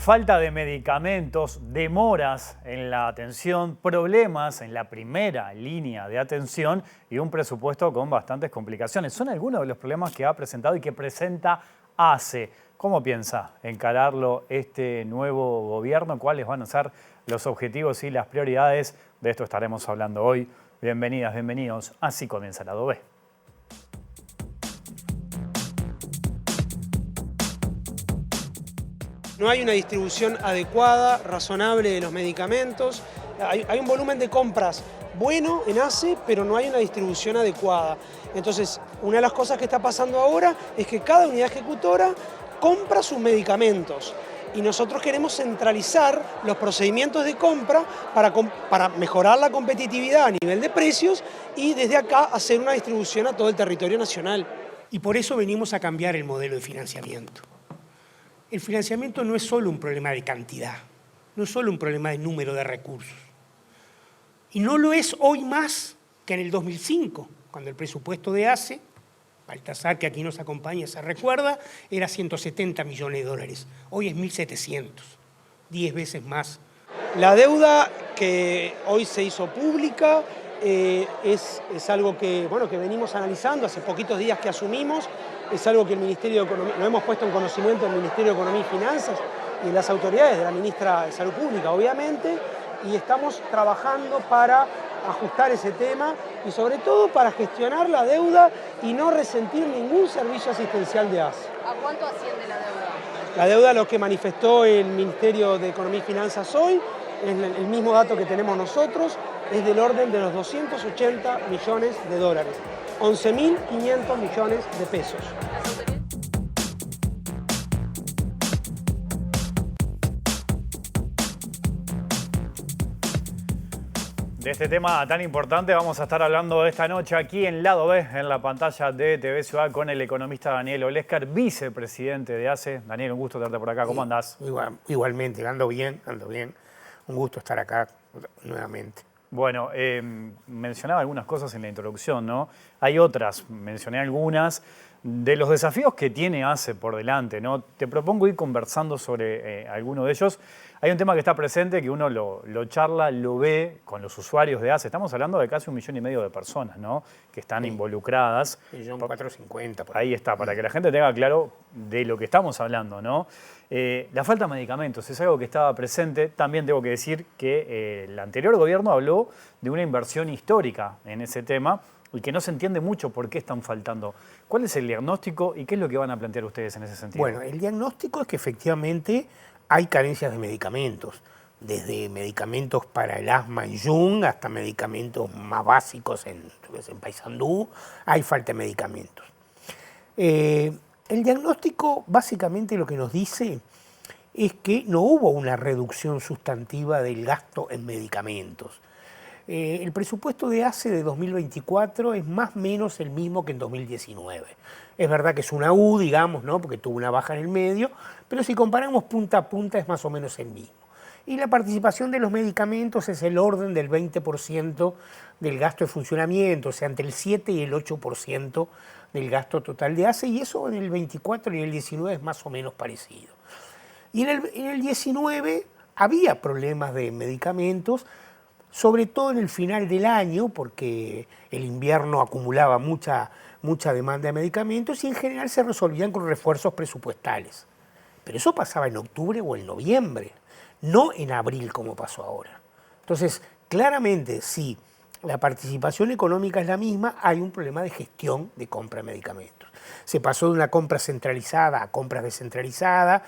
Falta de medicamentos, demoras en la atención, problemas en la primera línea de atención y un presupuesto con bastantes complicaciones. Son algunos de los problemas que ha presentado y que presenta ACE. ¿Cómo piensa encararlo este nuevo gobierno? ¿Cuáles van a ser los objetivos y las prioridades? De esto estaremos hablando hoy. Bienvenidas, bienvenidos. Así comienza Lado B. No hay una distribución adecuada, razonable de los medicamentos. Hay un volumen de compras bueno en ACE, pero no hay una distribución adecuada. Entonces, una de las cosas que está pasando ahora es que cada unidad ejecutora compra sus medicamentos. Y nosotros queremos centralizar los procedimientos de compra para mejorar la competitividad a nivel de precios y desde acá hacer una distribución a todo el territorio nacional. Y por eso venimos a cambiar el modelo de financiamiento. El financiamiento no es solo un problema de cantidad, no es solo un problema de número de recursos. Y no lo es hoy más que en el 2005, cuando el presupuesto de ACE, Baltasar, que aquí nos acompaña, se recuerda, era 170 millones de dólares. Hoy es 1.700, 10 veces más. La deuda que hoy se hizo pública es algo que venimos analizando hace poquitos días que asumimos. Es algo que el Ministerio de Economía, lo hemos puesto en conocimiento del Ministerio de Economía y Finanzas y de las autoridades, de la Ministra de Salud Pública, obviamente, y estamos trabajando para ajustar ese tema y sobre todo para gestionar la deuda y no resentir ningún servicio asistencial de ACE. ¿A cuánto asciende la deuda? La deuda, lo que manifestó el Ministerio de Economía y Finanzas hoy, es el mismo dato que tenemos nosotros, es del orden de los 280 millones de dólares. 11.500 millones de pesos. De este tema tan importante vamos a estar hablando esta noche aquí en Lado B, en la pantalla de TV Ciudad, con el economista Daniel Olescar, vicepresidente de ACE. Daniel, un gusto tenerte por acá. ¿Cómo andás? Igualmente, ando bien. Un gusto estar acá nuevamente. Bueno, mencionaba algunas cosas en la introducción, ¿no? Hay otras, mencioné algunas, de los desafíos que tiene ACE por delante, ¿no? Te propongo ir conversando sobre alguno de ellos. Hay un tema que está presente, que uno lo charla, lo ve con los usuarios de ACE. Estamos hablando de casi 1,5 millones de personas, ¿no?, que están involucradas. 1.450.000. Ahí está, para que la gente tenga claro de lo que estamos hablando, ¿no? La falta de medicamentos es algo que estaba presente. También tengo que decir que el anterior gobierno habló de una inversión histórica en ese tema y que no se entiende mucho por qué están faltando. ¿Cuál es el diagnóstico y qué es lo que van a plantear ustedes en ese sentido? Bueno, el diagnóstico es que efectivamente hay carencias de medicamentos, desde medicamentos para el asma en Jun hasta medicamentos más básicos en Paysandú, hay falta de medicamentos. El diagnóstico básicamente lo que nos dice es que no hubo una reducción sustantiva del gasto en medicamentos. El presupuesto de ACE de 2024 es más o menos el mismo que en 2019. Es verdad que es una U, digamos, ¿no?, porque tuvo una baja en el medio, pero si comparamos punta a punta es más o menos el mismo. Y la participación de los medicamentos es el orden del 20% del gasto de funcionamiento, o sea, entre el 7 y el 8% del gasto total de ACE, y eso en el 24 y el 19 es más o menos parecido. Y en el 19 había problemas de medicamentos, sobre todo en el final del año, porque el invierno acumulaba mucha demanda de medicamentos y en general se resolvían con refuerzos presupuestales. Pero eso pasaba en octubre o en noviembre, no en abril como pasó ahora. Entonces, claramente, si la participación económica es la misma, hay un problema de gestión de compra de medicamentos. Se pasó de una compra centralizada a compras descentralizadas,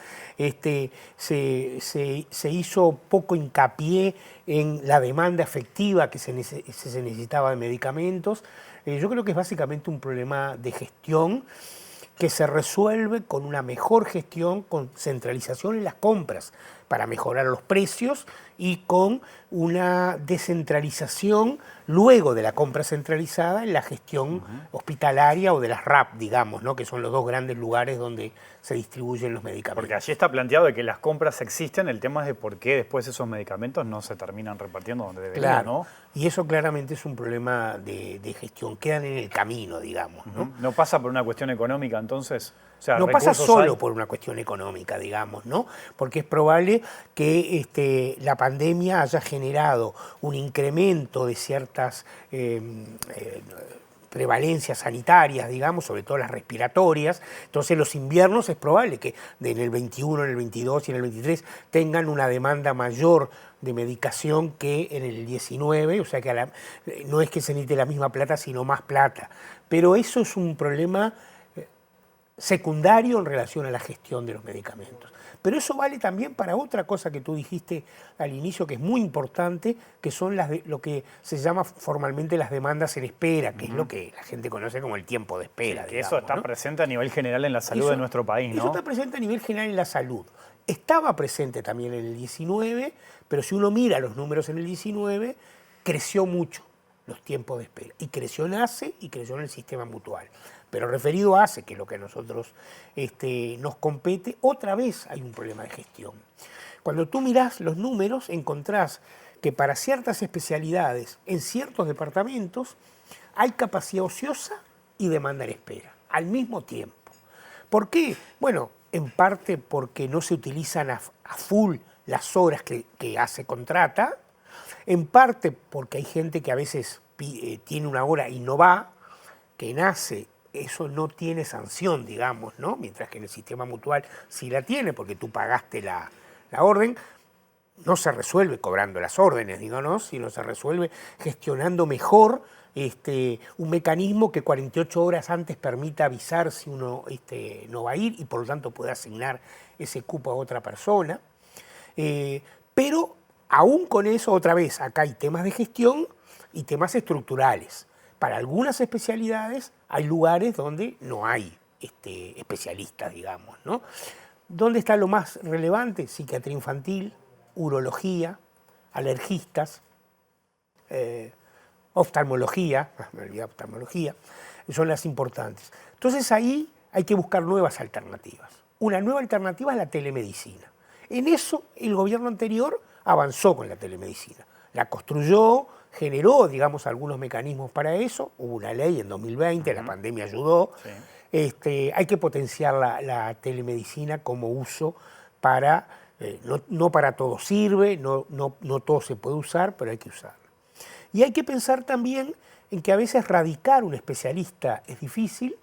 se hizo poco hincapié en la demanda efectiva que se necesitaba de medicamentos. Yo creo que es básicamente un problema de gestión que se resuelve con una mejor gestión, con centralización en las compras para mejorar los precios y con una descentralización luego de la compra centralizada en la gestión hospitalaria o de las RAP, digamos, ¿no?, que son los dos grandes lugares donde se distribuyen los medicamentos. Porque allí está planteado de que las compras existen, el tema es de por qué después esos medicamentos no se terminan repartiendo donde deberían, claro, ¿no? Y eso claramente es un problema de gestión, quedan en el camino, digamos, ¿no? ¿No pasa por una cuestión económica entonces? O sea, no pasa recursos solo hay. por una cuestión económica, digamos, ¿no? Porque es probable que la pandemia haya generado un incremento de ciertas prevalencias sanitarias, digamos, sobre todo las respiratorias. Entonces los inviernos es probable que en el 21, en el 22 y en el 23 tengan una demanda mayor de medicación que en el 19, o sea que no es que se necesite la misma plata, sino más plata. Pero eso es un problema secundario en relación a la gestión de los medicamentos. Pero eso vale también para otra cosa que tú dijiste al inicio, que es muy importante, que son lo que se llama formalmente las demandas en espera, que es lo que la gente conoce como el tiempo de espera. Que digamos, eso está ¿no? presente a nivel general en la salud de nuestro país, ¿no? Eso está presente a nivel general en la salud. Estaba presente también en el 19, pero si uno mira los números en el 19, creció mucho los tiempos de espera. Y creció en ACE y creció en el sistema mutual. Pero referido a ACE, que es lo que a nosotros nos compete, otra vez hay un problema de gestión. Cuando tú mirás los números, encontrás que para ciertas especialidades, en ciertos departamentos, hay capacidad ociosa y demanda en espera, al mismo tiempo. ¿Por qué? Bueno, en parte porque no se utilizan a full las horas que ACE contrata, en parte porque hay gente que a veces tiene una hora y no va, que en ACE eso no tiene sanción, digamos, ¿no? Mientras que en el sistema mutual sí la tiene, porque tú pagaste la orden. No se resuelve cobrando las órdenes, digamos, sino se resuelve gestionando mejor un mecanismo que 48 horas antes permita avisar si uno no va a ir y por lo tanto puede asignar ese cupo a otra persona. Pero aún con eso, otra vez, acá hay temas de gestión y temas estructurales. Para algunas especialidades hay lugares donde no hay especialistas, digamos, ¿no? ¿Dónde está lo más relevante? Psiquiatría infantil, urología, alergistas, oftalmología, me olvidé oftalmología, son las importantes. Entonces ahí hay que buscar nuevas alternativas. Una nueva alternativa es la telemedicina. En eso el gobierno anterior avanzó con la telemedicina. La construyó, generó, digamos, algunos mecanismos para eso. Hubo una ley en 2020, la pandemia ayudó. Sí. Hay que potenciar la telemedicina como uso para... no para todo sirve, no todo se puede usar, pero hay que usarlo. Y hay que pensar también en que a veces radicar un especialista es difícil,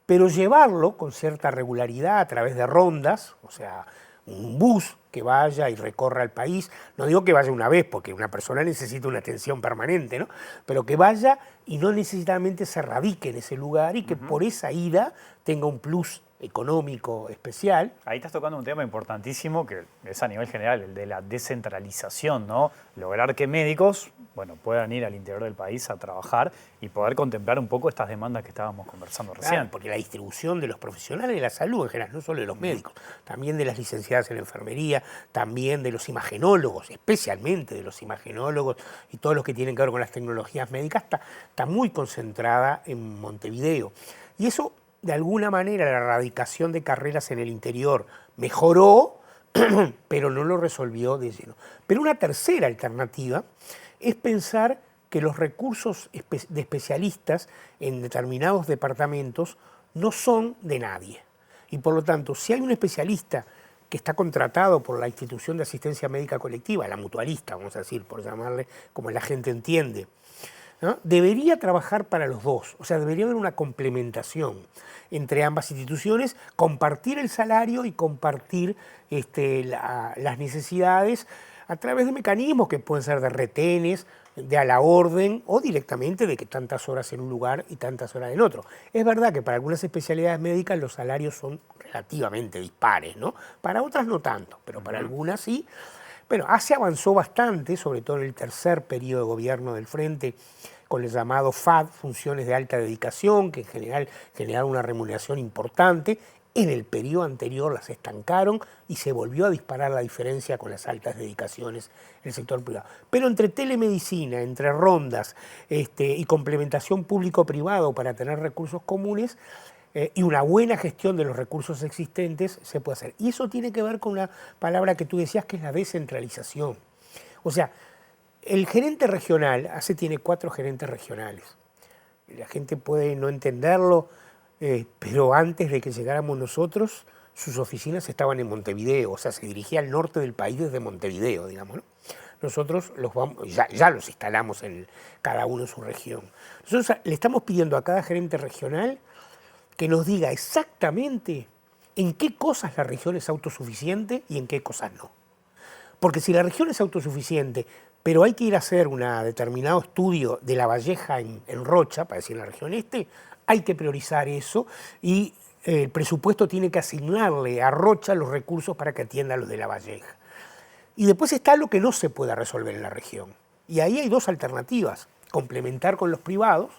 pero llevarlo con cierta regularidad a través de rondas, o sea, un bus que vaya y recorra el país, no digo que vaya una vez, porque una persona necesita una atención permanente, ¿no? Pero que vaya y no necesariamente se radique en ese lugar y que por esa ida tenga un plus económico especial. Ahí estás tocando un tema importantísimo que es a nivel general, el de la descentralización, ¿no? Lograr que médicos, bueno, puedan ir al interior del país a trabajar y poder contemplar un poco estas demandas que estábamos conversando recién. Claro, porque la distribución de los profesionales de la salud en general, no solo de los médicos, también de las licenciadas en enfermería, también de los imagenólogos, especialmente de los imagenólogos y todos los que tienen que ver con las tecnologías médicas, está muy concentrada en Montevideo. Y eso, de alguna manera, la erradicación de carreras en el interior mejoró, pero no lo resolvió de lleno. Pero una tercera alternativa es pensar que los recursos de especialistas en determinados departamentos no son de nadie. Y por lo tanto, si hay un especialista que está contratado por la institución de asistencia médica colectiva, la mutualista, vamos a decir, por llamarle como la gente entiende, ¿no? Debería trabajar para los dos, o sea, debería haber una complementación entre ambas instituciones, compartir el salario y compartir las necesidades a través de mecanismos que pueden ser de retenes, de a la orden o directamente de que tantas horas en un lugar y tantas horas en otro. Es verdad que para algunas especialidades médicas los salarios son relativamente dispares, ¿no? Para otras no tanto, pero para algunas sí. Bueno, ACE avanzó bastante, sobre todo en el tercer periodo de gobierno del Frente, con el llamado FAD, funciones de alta dedicación, que en general generaron una remuneración importante. En el periodo anterior las estancaron y se volvió a disparar la diferencia con las altas dedicaciones en el sector privado. Pero entre telemedicina, entre rondas y complementación público-privado para tener recursos comunes y una buena gestión de los recursos existentes se puede hacer. Y eso tiene que ver con una palabra que tú decías, que es la descentralización. O sea, el gerente regional, ACE tiene 4 gerentes regionales. La gente puede no entenderlo, pero antes de que llegáramos nosotros, sus oficinas estaban en Montevideo, o sea, se dirigía al norte del país desde Montevideo, digamos, ¿no? Nosotros ya los instalamos en cada uno en su región. Nosotros le estamos pidiendo a cada gerente regional que nos diga exactamente en qué cosas la región es autosuficiente y en qué cosas no. Porque si la región es autosuficiente, pero hay que ir a hacer un determinado estudio de La Valleja en Rocha, para decir en la región este, hay que priorizar eso y el presupuesto tiene que asignarle a Rocha los recursos para que atienda a los de La Valleja. Y después está lo que no se pueda resolver en la región. Y ahí hay dos alternativas. Complementar con los privados,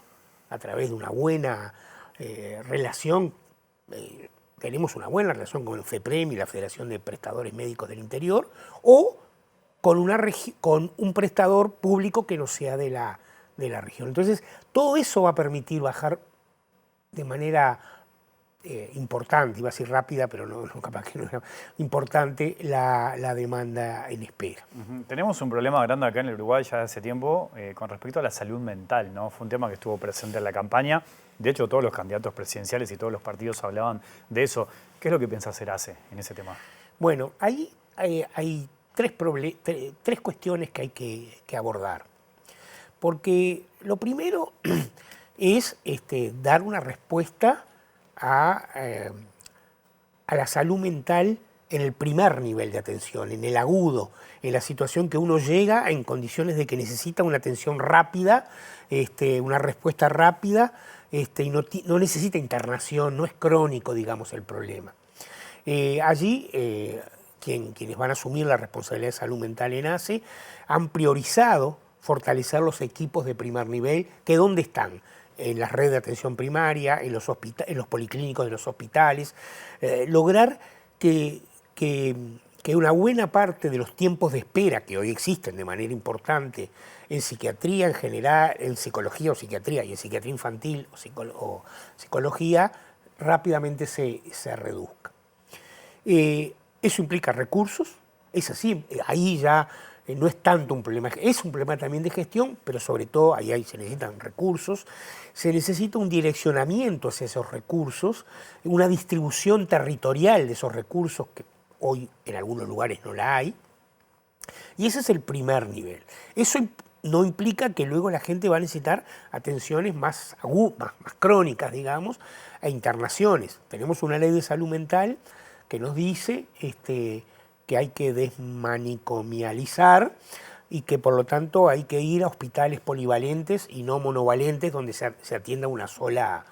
a través de una buena relación. Tenemos una buena relación con el FEPREM y la Federación de Prestadores Médicos del Interior, o con un prestador público que no sea de la región. Entonces, todo eso va a permitir bajar de manera importante, iba a decir rápida, pero no capaz que no era importante, la demanda en espera. Tenemos un problema grande acá en el Uruguay ya hace tiempo con respecto a la salud mental, ¿no? Fue un tema que estuvo presente en la campaña. De hecho, todos los candidatos presidenciales y todos los partidos hablaban de eso. ¿Qué es lo que piensa hacer ACE en ese tema? Bueno, ahí hay tres cuestiones que hay que abordar. Porque lo primero es dar una respuesta a la salud mental en el primer nivel de atención, en el agudo, en la situación que uno llega en condiciones de que necesita una atención rápida, una respuesta rápida, y no necesita internación, no es crónico, digamos, el problema. Allí, quienes van a asumir la responsabilidad de salud mental en ACE han priorizado fortalecer los equipos de primer nivel, que ¿dónde están? En las redes de atención primaria, en los policlínicos de los hospitales, lograr que una buena parte de los tiempos de espera que hoy existen de manera importante en psiquiatría en general, en psicología o psiquiatría y en psiquiatría infantil o psicología, rápidamente se reduzca. Eso implica recursos, es así, ahí ya no es tanto un problema, es un problema también de gestión, pero sobre todo ahí se necesitan recursos, se necesita un direccionamiento hacia esos recursos, una distribución territorial de esos recursos que hoy en algunos lugares no la hay, y ese es el primer nivel. Eso no implica que luego la gente va a necesitar atenciones más crónicas, digamos, e internaciones. Tenemos una ley de salud mental que nos dice que hay que desmanicomializar y que por lo tanto hay que ir a hospitales polivalentes y no monovalentes donde se atienda una sola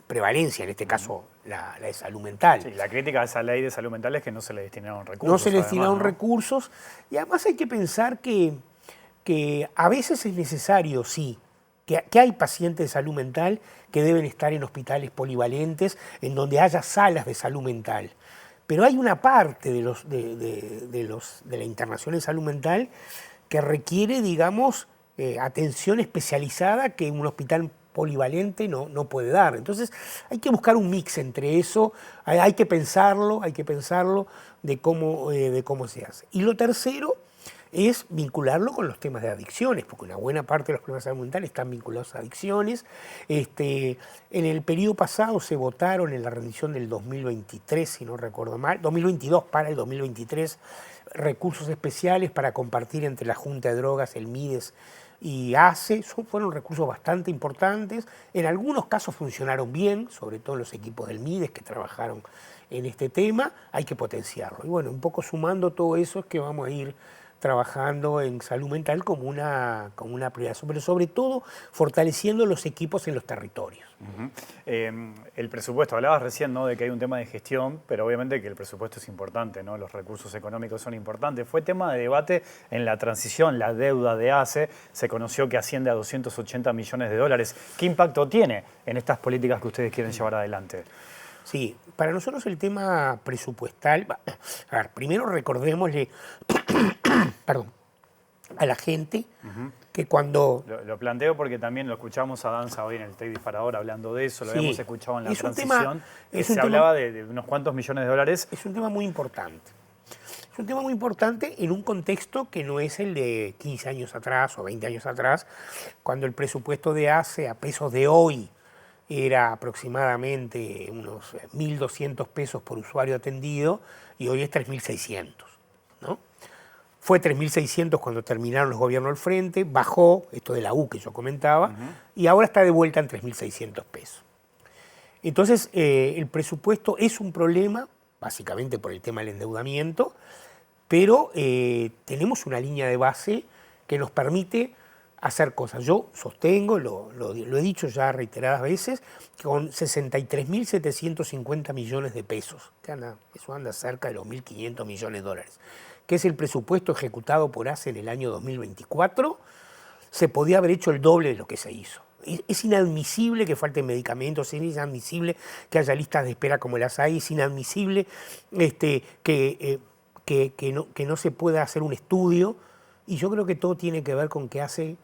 prevalencia, en este caso la de salud mental. Sí, la crítica a esa ley de salud mental es que no se le destinaron recursos. No se le destinaron recursos y además hay que pensar que a veces es necesario, sí, que hay pacientes de salud mental que deben estar en hospitales polivalentes en donde haya salas de salud mental. Pero hay una parte de la internación en salud mental que requiere, digamos, atención especializada que un hospital polivalente no puede dar. Entonces hay que buscar un mix entre eso, hay que pensarlo de cómo se hace. Y lo tercero es vincularlo con los temas de adicciones, porque una buena parte de los problemas de salud mental están vinculados a adicciones. En el periodo pasado se votaron en la rendición del 2023, si no recuerdo mal, 2022 para el 2023, recursos especiales para compartir entre la Junta de Drogas, el MIDES y ACE. Fueron recursos bastante importantes. En algunos casos funcionaron bien, sobre todo los equipos del MIDES que trabajaron en este tema. Hay que potenciarlo. Y bueno, un poco sumando todo eso es que vamos a ir trabajando en salud mental como una prioridad, pero sobre todo fortaleciendo los equipos en los territorios. El presupuesto, hablabas recién, ¿no?, de que hay un tema de gestión, pero obviamente que el presupuesto es importante, ¿no? Los recursos económicos son importantes. Fue tema de debate en la transición, la deuda de ACE, se conoció que asciende a 280 millones de dólares. ¿Qué impacto tiene en estas políticas que ustedes quieren llevar adelante? Sí, para nosotros el tema presupuestal, a ver, primero recordémosle a la gente que cuando... Lo planteo porque también lo escuchamos a Danza hoy en el TEC Disparador hablando de eso, lo habíamos escuchado en la transición, se hablaba de unos cuantos millones de dólares. Es un tema muy importante. Es un tema muy importante en un contexto que no es el de 15 años atrás o 20 años atrás, cuando el presupuesto de ACE a pesos de hoy era aproximadamente unos 1.200 pesos por usuario atendido y hoy es 3.600, ¿no? Fue 3.600 cuando terminaron los gobiernos al frente, bajó, esto de la U que yo comentaba, y ahora está de vuelta en 3.600 pesos. Entonces, el presupuesto es un problema, básicamente por el tema del endeudamiento, pero tenemos una línea de base que nos permite hacer cosas. Yo sostengo, lo he dicho ya reiteradas veces, que con 63.750 millones de pesos, eso anda cerca de los 1.500 millones de dólares, que es el presupuesto ejecutado por ACE en el año 2024, se podía haber hecho el doble de lo que se hizo. Es inadmisible que falten medicamentos, es inadmisible que haya listas de espera como las hay, es inadmisible que no se pueda hacer un estudio, y yo creo que todo tiene que ver con que ACE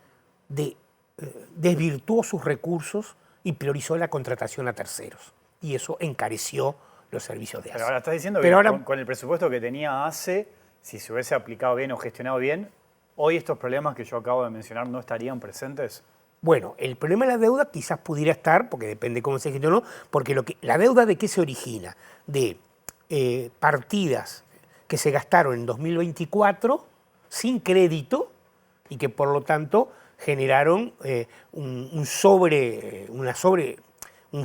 desvirtuó sus recursos y priorizó la contratación a terceros, y eso encareció los servicios de ACE. Pero ahora estás diciendo que con el presupuesto que tenía ACE, si se hubiese aplicado bien o gestionado bien, hoy estos problemas que yo acabo de mencionar no estarían presentes. Bueno, el problema de la deuda quizás pudiera estar, porque depende cómo se gestionó, porque la deuda ¿de qué se origina? De partidas que se gastaron en 2024 sin crédito y que por lo tanto generaron un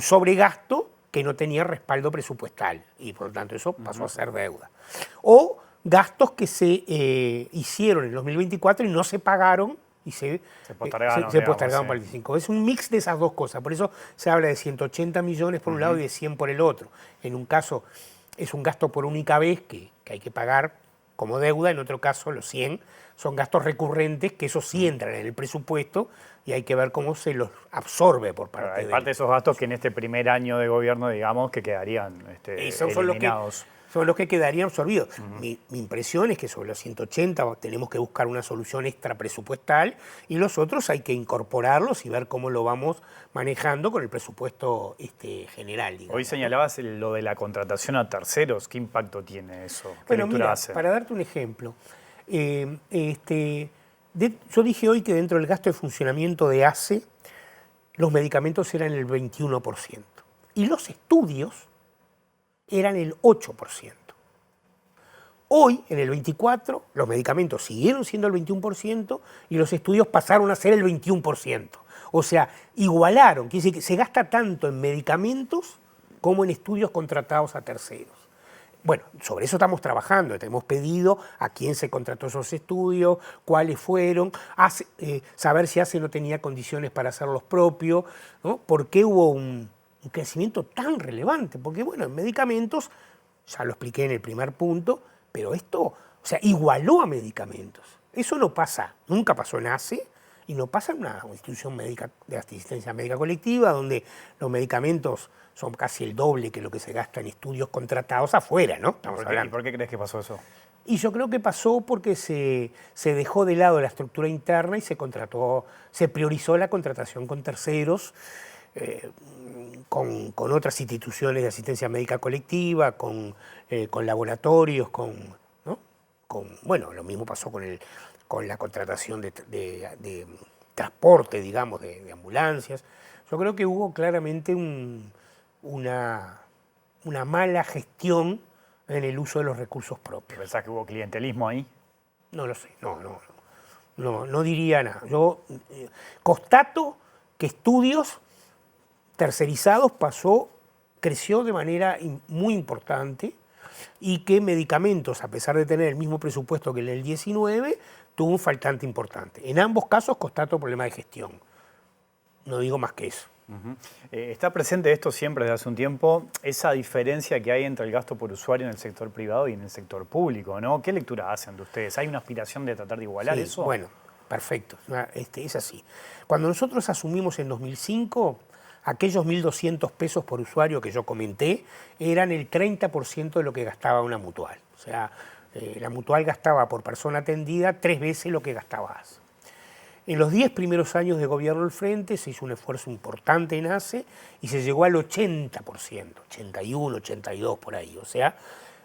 sobregasto que no tenía respaldo presupuestal y por lo tanto eso pasó a ser deuda. O gastos que se hicieron en 2024 y no se pagaron y se postergaron para el 25. Es un mix de esas dos cosas, por eso se habla de 180 millones por un lado y de 100 por el otro. En un caso es un gasto por única vez que hay que pagar como deuda, en otro caso los 100 son gastos recurrentes que esos sí entran en el presupuesto y hay que ver cómo se los absorbe por parte de él. Hay parte de esos gastos que en este primer año de gobierno, digamos, que quedarían eliminados. Son los que quedarían absorbidos. Mi impresión es que sobre los 180 tenemos que buscar una solución extra presupuestal y los otros hay que incorporarlos y ver cómo lo vamos manejando con el presupuesto general. Digamos. Hoy señalabas lo de la contratación a terceros. ¿Qué impacto tiene eso? ¿Qué bueno, mira, hace? Para darte un ejemplo, yo dije hoy que dentro del gasto de funcionamiento de ACE los medicamentos eran el 21% y los estudios eran el 8%. Hoy, en el 24, los medicamentos siguieron siendo el 21% y los estudios pasaron a ser el 21%. O sea, igualaron, quiere decir que se gasta tanto en medicamentos como en estudios contratados a terceros. Bueno, sobre eso estamos trabajando, te hemos pedido a quién se contrató esos estudios, cuáles fueron, saber si ACE no tenía condiciones para hacer los propios, ¿no? ¿Por qué hubo un crecimiento tan relevante? Porque, bueno, en medicamentos, ya lo expliqué en el primer punto, pero esto, o sea, igualó a medicamentos. Eso no pasa, nunca pasó en ACE y no pasa en una institución médica de asistencia médica colectiva, donde los medicamentos son casi el doble que lo que se gasta en estudios contratados afuera, ¿no? ¿Y por qué crees que pasó eso? Y yo creo que pasó porque se dejó de lado la estructura interna y se priorizó la contratación con terceros, con otras instituciones de asistencia médica colectiva, con laboratorios, ¿no? Bueno, lo mismo pasó con la contratación de transporte, digamos, de ambulancias. Yo creo que hubo claramente una mala gestión en el uso de los recursos propios. ¿Pensás que hubo clientelismo ahí? No lo sé, no diría nada. Yo constato que estudios tercerizados creció de manera muy importante y que medicamentos, a pesar de tener el mismo presupuesto que en el 19, tuvo un faltante importante. En ambos casos constato problema de gestión. No digo más que eso. Está presente esto siempre desde hace un tiempo, esa diferencia que hay entre el gasto por usuario en el sector privado y en el sector público, ¿no? ¿Qué lectura hacen de ustedes? ¿Hay una aspiración de tratar de igualar eso? Bueno, perfecto, es así. Cuando nosotros asumimos en 2005, aquellos 1.200 pesos por usuario que yo comenté eran el 30% de lo que gastaba una mutual. O sea, la mutual gastaba por persona atendida 3 veces lo que gastaba ACE. En los 10 primeros años de gobierno del Frente se hizo un esfuerzo importante en ACE y se llegó al 80%, 81, 82 por ahí. O sea,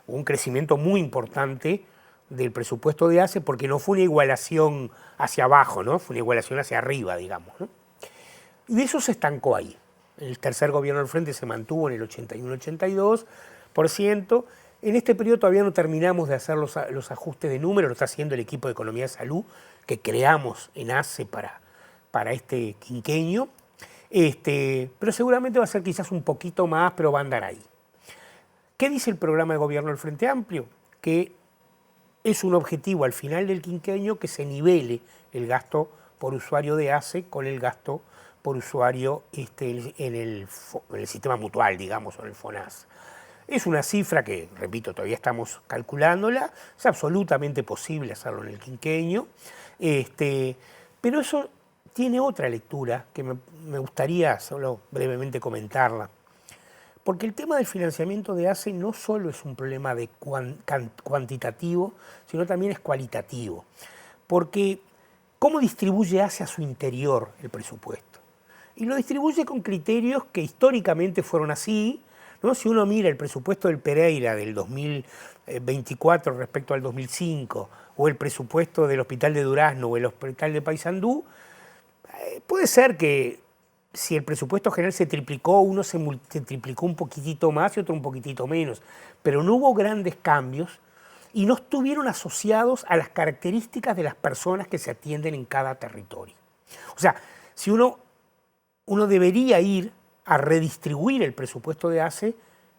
un crecimiento muy importante del presupuesto de ACE porque no fue una igualación hacia abajo, ¿no? Fue una igualación hacia arriba, digamos, ¿no? Y de eso se estancó ahí. el tercer gobierno del Frente se mantuvo en el 81-82%. En este periodo todavía no terminamos de hacer los ajustes de números, lo está haciendo el equipo de Economía de Salud que creamos en ACE para este quinquenio. Pero seguramente va a ser quizás un poquito más, pero va a andar ahí. ¿Qué dice el programa de gobierno del Frente Amplio? Que es un objetivo al final del quinquenio que se nivele el gasto por usuario de ACE con el gasto por usuario en el sistema mutual, digamos, o en el FONASA. Es una cifra que, repito, todavía estamos calculándola, es absolutamente posible hacerlo en el quinquenio, pero eso tiene otra lectura que me gustaría solo brevemente comentarla. Porque el tema del financiamiento de ACE no solo es un problema de cuantitativo, sino también es cualitativo. Porque ¿cómo distribuye ACE a su interior el presupuesto? Y lo distribuye con criterios que históricamente fueron así, ¿no? Si uno mira el presupuesto del Pereira del 2024 respecto al 2005, o el presupuesto del Hospital de Durazno o el Hospital de Paysandú, puede ser que si el presupuesto general se triplicó, uno se triplicó un poquitito más y otro un poquitito menos, pero no hubo grandes cambios y no estuvieron asociados a las características de las personas que se atienden en cada territorio. O sea, si uno debería ir a redistribuir el presupuesto de ACE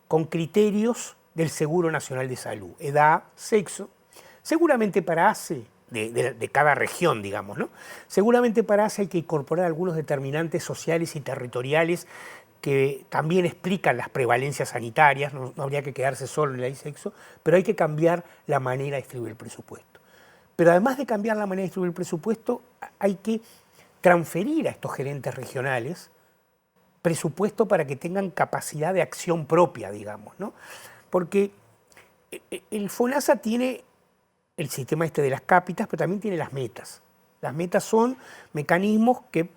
con criterios del Seguro Nacional de Salud, edad, sexo, seguramente para ACE, de cada región, digamos, ¿no? Seguramente para ACE hay que incorporar algunos determinantes sociales y territoriales que también explican las prevalencias sanitarias, no habría que quedarse solo en el sexo, pero hay que cambiar la manera de distribuir el presupuesto. Pero además de cambiar la manera de distribuir el presupuesto, hay que transferir a estos gerentes regionales presupuesto para que tengan capacidad de acción propia, digamos, ¿no? Porque el FONASA tiene el sistema de las cápitas, pero también tiene las metas. Las metas son mecanismos que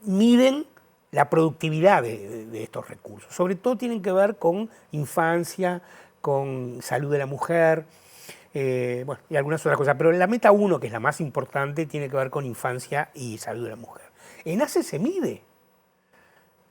miden la productividad de estos recursos. Sobre todo tienen que ver con infancia, con salud de la mujer, bueno, y algunas otras cosas. Pero la meta 1, que es la más importante, tiene que ver con infancia y salud de la mujer. En ACE se mide.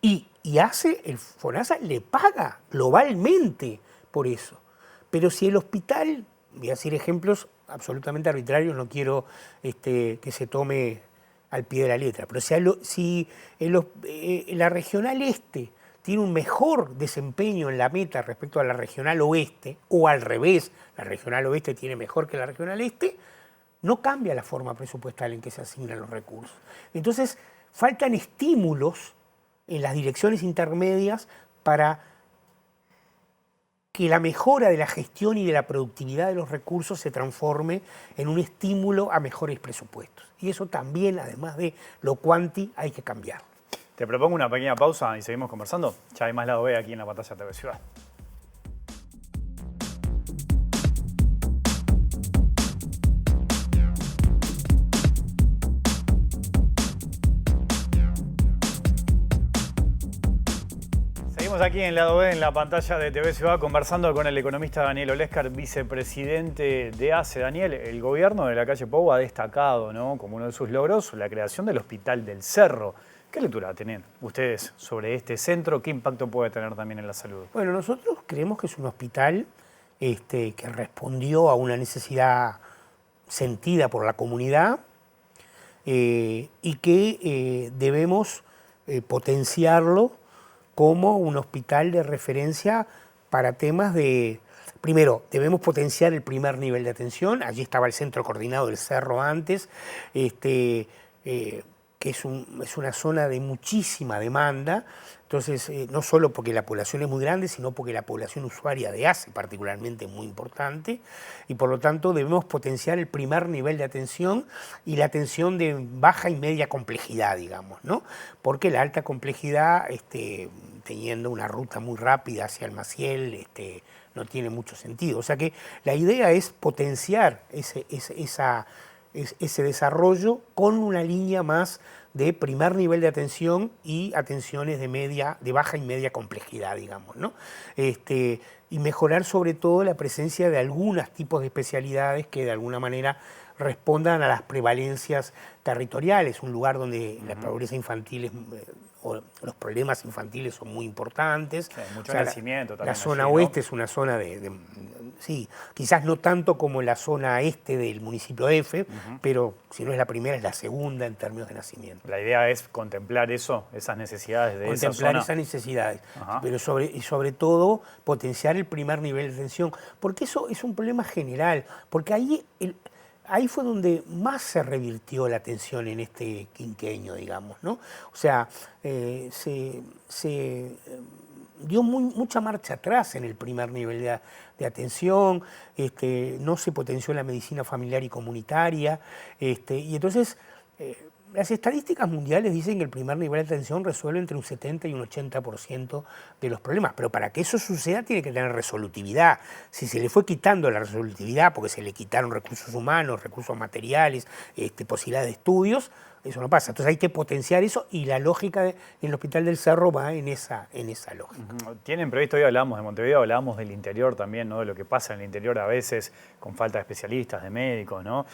Y ACE, el FONASA, le paga globalmente por eso. Pero si el hospital, voy a decir ejemplos absolutamente arbitrarios, no quiero que se tome al pie de la letra, pero si la regional este tiene un mejor desempeño en la meta respecto a la regional oeste, o al revés, la regional oeste tiene mejor que la regional este, no cambia la forma presupuestal en que se asignan los recursos. Entonces, faltan estímulos en las direcciones intermedias para que la mejora de la gestión y de la productividad de los recursos se transforme en un estímulo a mejores presupuestos. Y eso también, además de lo cuanti, hay que cambiar. Te propongo una pequeña pausa y seguimos conversando. Ya hay más lado B aquí en la pantalla de TV Ciudad. Seguimos aquí en Lado B, en la pantalla de TV Ciudad, conversando con el economista Daniel Olescar, vicepresidente de ACE. Daniel, el gobierno de la calle Pou ha destacado, ¿no?, como uno de sus logros la creación del Hospital del Cerro. ¿Qué lectura tienen ustedes sobre este centro? ¿Qué impacto puede tener también en la salud? Bueno, nosotros creemos que es un hospital que respondió a una necesidad sentida por la comunidad y que debemos potenciarlo como un hospital de referencia para temas de... Primero, debemos potenciar el primer nivel de atención. Allí estaba el Centro Coordinado del Cerro antes, que es una zona de muchísima demanda. Entonces, no solo porque la población es muy grande, sino porque la población usuaria de ACE particularmente es muy importante, y por lo tanto debemos potenciar el primer nivel de atención y la atención de baja y media complejidad, digamos, ¿no? Porque la alta complejidad, teniendo una ruta muy rápida hacia el Maciel, no tiene mucho sentido. O sea que la idea es potenciar ese desarrollo con una línea más de primer nivel de atención y atenciones de baja y media complejidad, digamos, ¿no? Y mejorar sobre todo la presencia de algunos tipos de especialidades que de alguna manera respondan a las prevalencias territoriales, un lugar donde la pobreza infantil es los problemas infantiles son muy importantes. Sí, mucho nacimiento también. La zona allí, ¿no? oeste es una zona sí, quizás no tanto como la zona este del municipio F, pero si no es la primera, es la segunda en términos de nacimiento. La idea es contemplar eso, esas necesidades de esa zona. Contemplar esas necesidades, pero sobre todo potenciar el primer nivel de atención, porque eso es un problema general, porque ahí fue donde más se revirtió la atención en este quinquenio, digamos, ¿no? O sea, se dio mucha marcha atrás en el primer nivel de atención, no se potenció la medicina familiar y comunitaria, y entonces las estadísticas mundiales dicen que el primer nivel de atención resuelve entre un 70 y un 80% de los problemas, pero para que eso suceda tiene que tener resolutividad. Si se le fue quitando la resolutividad porque se le quitaron recursos humanos, recursos materiales, posibilidades de estudios, eso no pasa. Entonces hay que potenciar eso y la lógica en el Hospital del Cerro va en esa lógica. Tienen previsto, hoy hablamos de Montevideo, hablamos del interior también, ¿no? De lo que pasa en el interior a veces con falta de especialistas, de médicos, ¿no?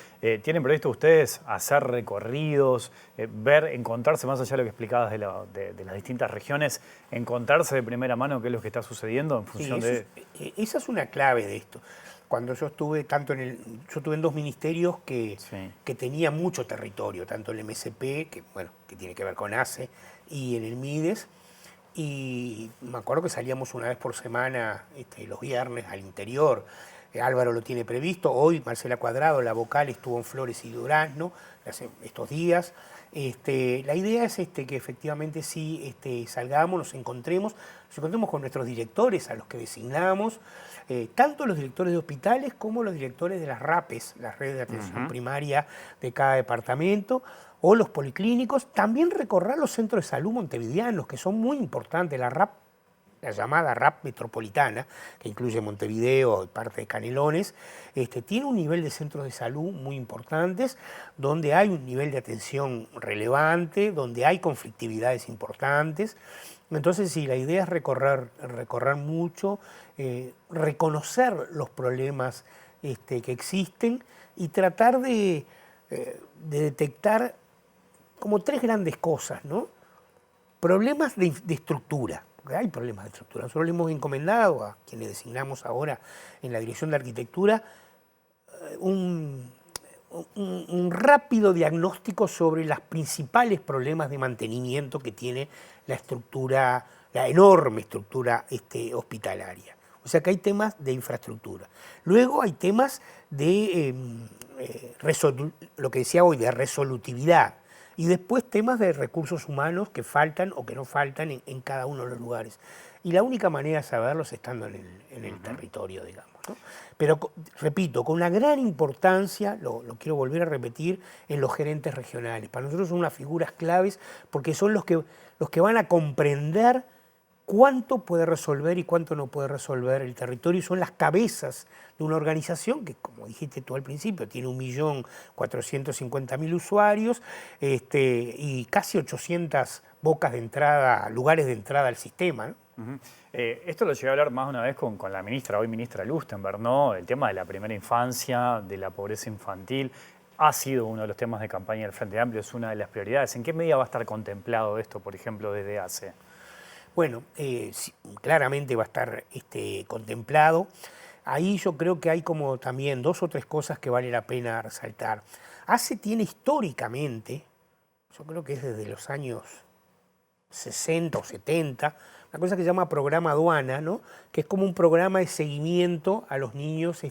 ¿Tienen previsto ustedes hacer recorridos, encontrarse más allá de lo que explicabas de las distintas regiones, encontrarse de primera mano qué es lo que está sucediendo en función esa es una clave de esto. Cuando yo estuve yo estuve en dos ministerios que tenían mucho territorio, tanto el MSP, que tiene que ver con ACE, y en el MIDES, y me acuerdo que salíamos una vez por semana, los viernes, al interior. Álvaro lo tiene previsto, hoy Marcela Cuadrado, la vocal, estuvo en Flores y Durazno estos días. La idea es que efectivamente sí salgamos, nos encontremos con nuestros directores a los que designamos, tanto los directores de hospitales como los directores de las RAPES, las redes de atención primaria de cada departamento, o los policlínicos, también recorrer los centros de salud montevideanos, que son muy importantes, la llamada RAP metropolitana, que incluye Montevideo y parte de Canelones, tiene un nivel de centros de salud muy importantes, donde hay un nivel de atención relevante, donde hay conflictividades importantes. Entonces, sí, la idea es recorrer mucho, reconocer los problemas que existen y tratar de detectar como tres grandes cosas, ¿no? Problemas de estructura. Porque hay problemas de estructura. Nosotros le hemos encomendado a quienes designamos ahora en la Dirección de Arquitectura un rápido diagnóstico sobre los principales problemas de mantenimiento que tiene la enorme estructura hospitalaria. O sea que hay temas de infraestructura. Luego hay temas de lo que decía hoy, de resolutividad. Y después temas de recursos humanos que faltan o que no faltan en cada uno de los lugares. Y la única manera de saberlo es estando en el territorio, digamos, ¿no? Pero, repito, con una gran importancia, lo quiero volver a repetir, en los gerentes regionales. Para nosotros son unas figuras claves porque son los que van a comprender cuánto puede resolver y cuánto no puede resolver el territorio, y son las cabezas de una organización que, como dijiste tú al principio, tiene 1.450.000 usuarios y casi 800 bocas de entrada, lugares de entrada al sistema, ¿no? Esto lo llegué a hablar más de una vez con la ministra, hoy ministra Lustenberg, ¿no? El tema de la primera infancia, de la pobreza infantil, ha sido uno de los temas de campaña del Frente Amplio, es una de las prioridades. ¿En qué medida va a estar contemplado esto, por ejemplo, desde ACE? Bueno, claramente va a estar contemplado. Ahí yo creo que hay como también dos o tres cosas que vale la pena resaltar. ACE tiene históricamente, yo creo que es desde los años 60 o 70, una cosa que se llama programa aduana, ¿no? Que es como un programa de seguimiento a los niños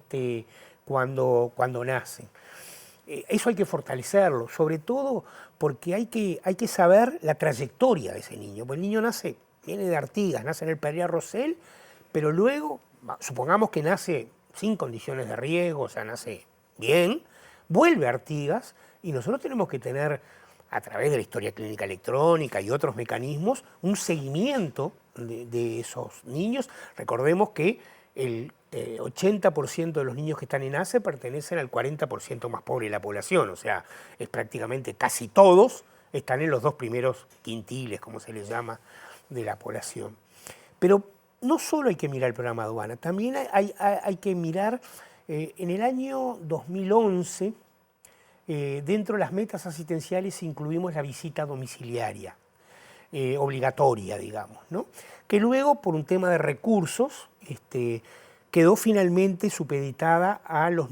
cuando nacen. Eso hay que fortalecerlo, sobre todo porque hay que saber la trayectoria de ese niño. Pues el niño viene de Artigas, nace en el Pereira Rosell, pero luego, supongamos que nace sin condiciones de riesgo, o sea, nace bien, vuelve a Artigas y nosotros tenemos que tener, a través de la historia clínica electrónica y otros mecanismos, un seguimiento de esos niños. Recordemos que el 80% de los niños que están en ACE pertenecen al 40% más pobre de la población, o sea, es prácticamente casi todos están en los dos primeros quintiles, como se les llama, de la población. Pero no solo hay que mirar el programa aduana, también hay que mirar, en el año 2011, dentro de las metas asistenciales incluimos la visita domiciliaria. obligatoria, digamos, ¿no? Que luego, por un tema de recursos, quedó finalmente supeditada a los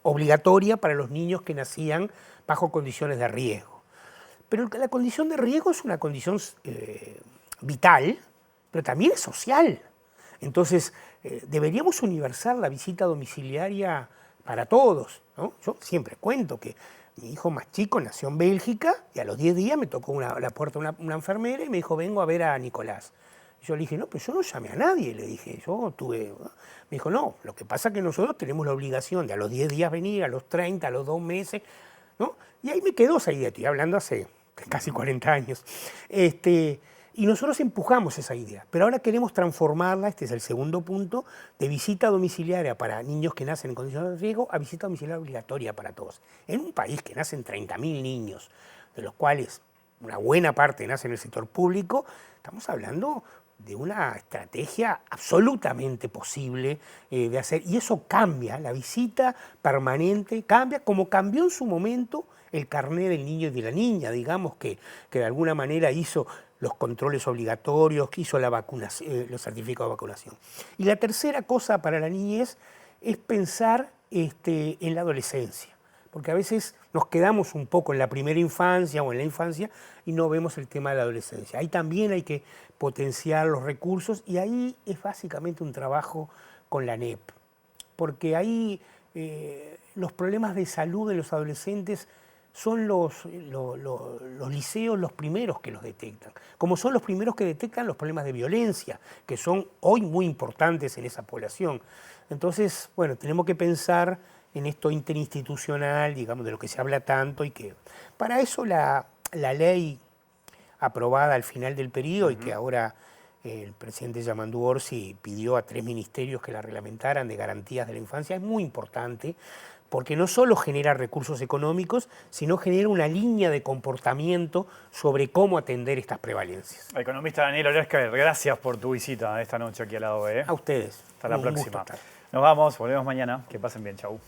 obligatoria para los niños que nacían bajo condiciones de riesgo. Pero la condición de riesgo es una condición vital, pero también es social. Entonces, deberíamos universar la visita domiciliaria para todos, ¿no? Yo siempre cuento que mi hijo más chico nació en Bélgica y a los 10 días me tocó la puerta una enfermera y me dijo, vengo a ver a Nicolás. Yo le dije, no, pero yo no llamé a nadie, le dije, yo tuve... Me dijo, no, lo que pasa es que nosotros tenemos la obligación de a los 10 días venir, a los 30, a los 2 meses, ¿no? Y ahí me quedó esa idea, estoy hablando hace casi 40 años. Y nosotros empujamos esa idea, pero ahora queremos transformarla, este es el segundo punto, de visita domiciliaria para niños que nacen en condiciones de riesgo a visita domiciliaria obligatoria para todos. En un país que nacen 30.000 niños, de los cuales una buena parte nace en el sector público, estamos hablando de una estrategia absolutamente posible de hacer, y eso cambia, la visita permanente cambia, como cambió en su momento el carné del niño y de la niña, digamos, que de alguna manera hizo los controles obligatorios, que hizo la vacunación, los certificados de vacunación. Y la tercera cosa para la niñez es pensar en la adolescencia, porque a veces nos quedamos un poco en la primera infancia o en la infancia y no vemos el tema de la adolescencia. Ahí también hay que potenciar los recursos y ahí es básicamente un trabajo con la ANEP, porque ahí los problemas de salud de los adolescentes son los liceos los primeros que los detectan, como son los primeros que detectan los problemas de violencia, que son hoy muy importantes en esa población. Entonces, bueno, tenemos que pensar en esto interinstitucional, digamos, de lo que se habla tanto y que para eso la ley aprobada al final del periodo y que ahora el presidente Yamandu Orsi pidió a 3 ministerios que la reglamentaran de garantías de la infancia, es muy importante porque no solo genera recursos económicos, sino genera una línea de comportamiento sobre cómo atender estas prevalencias. Economista Daniel Olersker, gracias por tu visita esta noche aquí al lado B. A ustedes. Hasta la Un próxima. gusto estar. Nos vamos, volvemos mañana. Que pasen bien, chau.